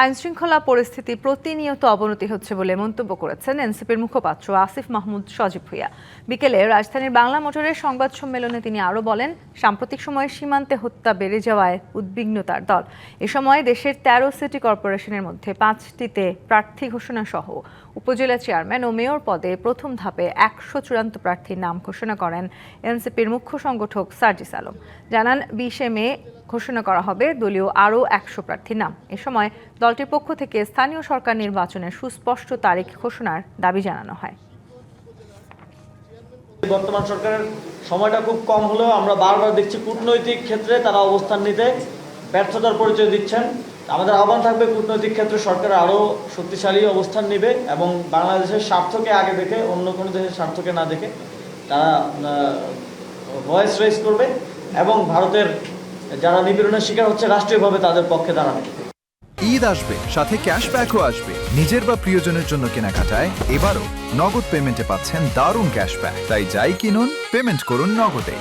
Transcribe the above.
আইনশৃঙ্খলা পরিস্থিতি প্রতিনিয়ত অবনতি হচ্ছে বলে মন্তব্য করেছেন এনসিপির মুখপাত্র আসিফ মাহমুদ সজীব ভুঁইয়া। বিকেলে রাজধানীর বাংলা মোটরের সংবাদ সম্মেলনে তিনি আরও বলেন, সাম্প্রতিক সময়ে সীমান্তে হত্যা বেড়ে যাওয়ায় উদ্বিগ্ন তার দল। এ সময় দেশের ১৩ সিটি কর্পোরেশনের মধ্যে ৫টিতে প্রার্থী ঘোষণা সহ উপজেলা চেয়ারম্যান ও মেয়র পদে প্রথম ধাপে ১০০ প্রার্থীর নাম ঘোষণা করেন এনসিপির মুখ্য সংগঠক সার্জিস আলম। জানান ২০ মে ঘোষণা করা হবে দলীয় আরও ১০০ প্রার্থীর নাম। এ সময় দলটির পক্ষ থেকে স্থানীয় সরকার নির্বাচনের সুস্পষ্ট তারিখ ঘোষণার দাবি জানানো হয়। বর্তমান সরকারের সময়টা খুব কম হলেও আমরা বারবার দেখছি কূটনৈতিক ক্ষেত্রে তারা অবস্থান নিতে ব্যর্থতার পরিচয় দিচ্ছেন। আমাদের আহ্বান থাকবে কূটনৈতিক ক্ষেত্রে সরকার আরও শক্তিশালী অবস্থান নেবে এবং বাংলাদেশের স্বার্থকে আগে দেখে অন্য কোনো দেশের স্বার্থকে না দেখে তারা ভয়েস রেজ করবে এবং ভারতের যারা নিপীড়নের শিকার হচ্ছে রাষ্ট্রীয়ভাবে তাদের পক্ষে দাঁড়াবে। ঈদ আসবে, সাথে ক্যাশব্যাকও আসবে। নিজের বা প্রিয়জনের জন্য কেনাকাটায় এবারও নগদ পেমেন্টে পাচ্ছেন দারুণ ক্যাশব্যাক। তাই যাই কিনুন, পেমেন্ট করুন নগদে।